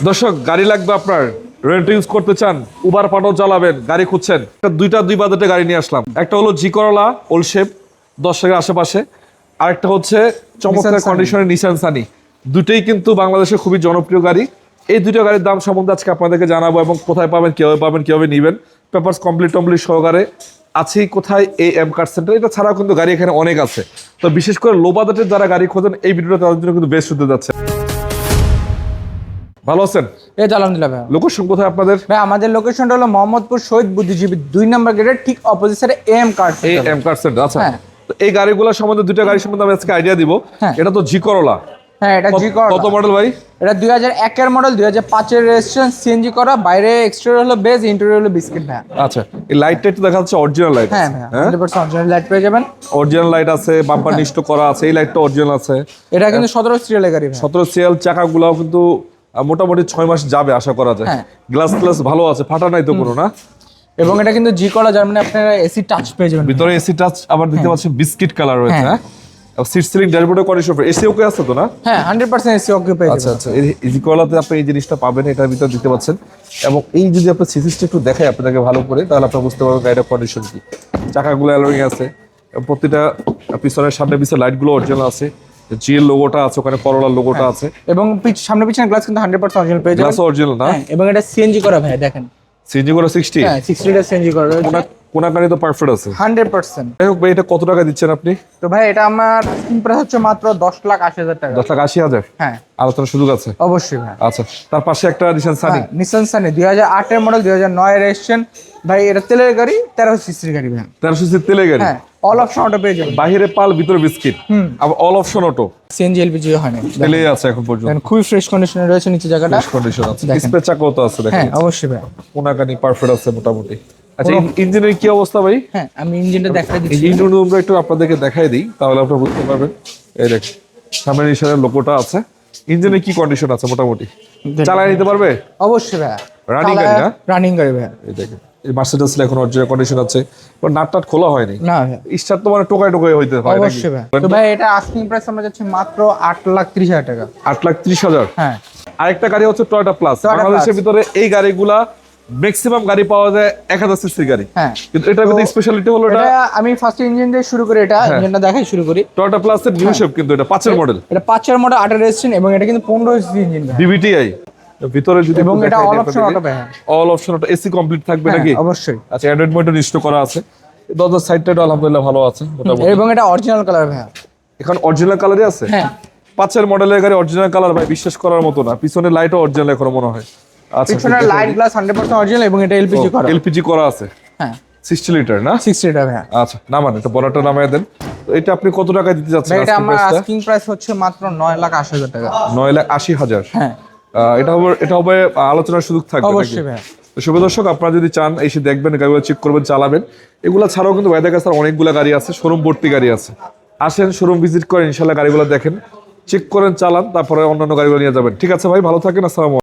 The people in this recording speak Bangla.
দর্শক, গাড়ি লাগবে আপনার, রেন্ট ইউজ করতে চান, উবার পাঠাও চালাবেন, গাড়ি খুঁজছেন, দুই বাজেটে গাড়ি নিয়ে আসলাম। একটা হলো জি করলা ওল্ড শেপ 10 লাখের আশেপাশে, আরেকটা হচ্ছে চমৎকার কন্ডিশনের নিসান সানি। দুটোই কিন্তু বাংলাদেশে খুবই জনপ্রিয় গাড়ি। এই দুটো গাড়ির দাম সম্বন্ধে আজকে আপনাদেরকে জানাবো এবং কোথায় পাবেন, কিভাবে নেবেন, পেপারস কমপ্লিট সহকারে আছি কোথায়, এই এম কার সেন্টার। এটা ছাড়াও কিন্তু গাড়ি এখানে অনেক আছে। তো বিশেষ করে লো বাজেটের যারা গাড়ি খোঁজেন, এই ভিডিওটা তাদের জন্য কিন্তু বেস্ট হতে যাচ্ছে। ভালো আছেন? এই তো আলহামদুলিল্লাহ ভাই। লোকেশন কোথায় আপনাদের? ভাই আমাদের লোকেশনটা হলো মোহাম্মদপুর শহীদ বুদ্ধিজীবী 2 নম্বর গেটের ঠিক অপোজিট সাইডে M car centre. M car centre, আচ্ছা। তো এই গাড়িগুলো সম্বন্ধে, দুটো গাড়ি সম্বন্ধে আমি আজকে আইডিয়া দিব। এটা তো জি করলা। হ্যাঁ, এটা জি করলা। কত মডেল ভাই? এটা 2001 এর মডেল, 2005 এর রেজিস্ট্রেশন, সিএনজি করা, বাইরে এক্সটেরিয়র হলো বেজ, ইন্টেরিয়র হলো বিস্কিট ভাই। আচ্ছা, এই লাইটটা একটু দেখা যাচ্ছে অরিজিনাল লাইট। হ্যাঁ ভাই, 100% অরিজিনাল লাইট পেয়ে যাবেন। অরিজিনাল লাইট আছে, বাম্পার নিষ্ট করা আছে, এই লাইটটা অরিজিনাল আছে। এটা কিন্তু 17 সিরিয়ালের গাড়ি ভাই। 17 সিএল, চাকাগুলোও কিন্তু মোটামুটি 6 মাস যাবে আশা করা যায়। গ্লাস ভালো আছে, ফাটা নাই তো কোনো না? এবং এটা কিন্তু জি করলা, যার মানে আপনারা এসি টাচ পেয়ে যাবেন। ভিতরে এসি টাচ, আবার দেখতে পাচ্ছেন বিস্কিট কালার রয়েছে। হ্যাঁ, সিট সিলিং ড্যাশবোর্ডের কন্ডিশন, এসি ওকে আছে তো না? হ্যাঁ, 100% এসি ওকে পেয়ে যাবেন। আচ্ছা আচ্ছা, এই জি করলাতে আপনি এই জিনিসটা পাবেন, এটার ভিতর দিতে পাচ্ছেন। এবং এই যদি আপনি সিসিসটা একটু দেখাই আপনাদেরকে ভালো করে, তাহলে আপনি বুঝতে পারবেন গাড়িটার কন্ডিশন কি। চাকাগুলো অ্যালোয়িং আছে, প্রতিটা পিছনের সামনে পিছনে লাইটগুলো অরিজিনাল আছে, জিএল লোগোটা আছে, ওখানে করলার লোগোটা আছে। এবং সামনে পিছনে গ্লাস কিন্তু 100% অরিজিনাল পেয়ে যাবেন। গ্লাস অরিজিনাল না? এবং এটা সিএনজি করা ভাই, দেখেন সিএনজি করা 60। হ্যাঁ, 60 লিটার সিএনজি করা রয়েছে। কোনাকানি তো পারফেক্ট আছে 100%। যাই হোক ভাই, এটা কত টাকা দিচ্ছেন আপনি? তো ভাই এটা আমার স্ক্রিন প্রাইস হচ্ছে মাত্র 10,80,000 টাকা। 10,80,000? হ্যাঁ, আলোচনার সুযোগ আছে অবশ্যই ভাই। আচ্ছা, তার পাশে একটা নিসান সানি। নিসান সানি 2008 এর মডেল, 2009 এর রেজিস্ট্রেশন ভাই। এটা তেলের গাড়ি, 1300 সিসির গাড়ি ভাই। 1300 সিসি তেলের গাড়ি। হ্যাঁ, অল অপশন অটো পেয়ে যাবেন। বাহিরে পাল, ভিতরে বিস্কিট, আবার all option auto. CNG LPG হয় না, তেলেই আছে এখন পর্যন্ত। দেখেন খুবই ফ্রেশ কন্ডিশনে রয়েছে নিচে জায়গাটা। ফ্রেশ কন্ডিশন আছে, ডিসপ্লে চাকাও তো আছে দেখেন। হ্যাঁ, অবশ্যই ভাই। কোনাকানি পারফেক্ট আছে মোটামুটি। আচ্ছা, ইঞ্জিনের কি অবস্থা ভাই? হ্যাঁ, আমি ইঞ্জিনটা দেখাই দিচ্ছি। ইঞ্জিন রুমটা একটু আপনাদেরকে দেখাই দিই, তাহলে আপনারা বুঝতে পারবেন। এই দেখেন সামনে নিশানের লোগোটা আছে। ইঞ্জিনের কি কন্ডিশন আছে মোটামুটি? চালায় নিতে পারবে? অবশ্যই ভাই। রানিং গাড়ি না? রানিং গাড়ি ভাই। এই দেখেন, এই মার্সিডিজ এখন অরিজিনাল কন্ডিশন আছে, নাট টাট খোলা হয়নি। না ভাই, স্টার্ট তো মানে টোকাই হইতে হয় নাকি? অবশ্যই ভাই। তো ভাই এটা আস্কিং প্রাইস আমরা যাচ্ছে মাত্র 8,30,000 টাকা। 8,30,000? হ্যাঁ। আরেকটা গাড়ি হচ্ছে টয়োটা প্লাস। বাংলাদেশের ভিতরে এই গাড়িগুলা ম্যাক্সিমাম গাড়ি পাওয়া যায় 1000 সিসির গাড়ি। হ্যাঁ, কিন্তু এটার ভিতরে স্পেশালিটি হলো এটা আমি ফার্স্ট ইঞ্জিন দিয়ে শুরু করি। এটা ইঞ্জিনটা দেখাই শুরু করি। টয়োটা প্লাস এর নিউ শেপ, কিন্তু এটা 5 এর মডেল। এটা 5 এর মডেল, 8 এর রেজিস্ট্রেশন, এবং এটা কিন্তু 15 সিসি ইঞ্জিন ভাই। ডিভিটিআই ভিতরে যদি, এবং এটা অল অপশন অটো ভাই। All option auto, AC complete থাকবে নাকি? অবশ্যই। আচ্ছা, অ্যান্ড্রয়েড মোটর ইনস্টল করা আছে। দরজার সাইডটা আলহামদুলিল্লাহ ভালো আছে মোটামুটি। এবং এটা অরিজিনাল কালার ভাই। এখন অরিজিনাল কালারই আছে? হ্যাঁ। 5 এর মডেলের গাড়ি অরিজিনাল কালার ভাই, বিশ্বাস করার মতো না। পিছনের লাইটও অরিজিনাল এখনো মনে হয়। আচ্ছা, পিছনের লাইট গ্লাস 100% অরিজিনাল, এবং এটা এলপিজি করা। এলপিজি করা আছে। হ্যাঁ, 60 লিটার না? 60 লিটার ভাই। আচ্ছা, নামান এটা, বড়টা নামায় দেন। তো এটা আপনি কত টাকা দিতে যাচ্ছেন? এটা আমার আস্কিং প্রাইস হচ্ছে মাত্র 9,80,000 টাকা। 9,80,000? হ্যাঁ। এটা হবে আলোচনার সুযোগ থাকবে অবশ্যই ভাই। তো শুভ দর্শক, আপনারা যদি চান এসে দেখবেন, গাড়িগুলো চেক করবেন, চালাবেন। এগুলা ছাড়াও কিন্তু ওয়াইদের কাছে অনেকগুলো গাড়ি আছে, শোরুম ভর্তি গাড়ি আছে। আসেন, শোরুম ভিজিট করেন, ইনশাল্লাহ গাড়িগুলো দেখেন, চেক করেন, চালান, তারপরে অন্যান্য গাড়িগুলো নিয়ে যাবেন। ঠিক আছে ভাই, ভালো থাকেন, আসসালামু আলাইকুম।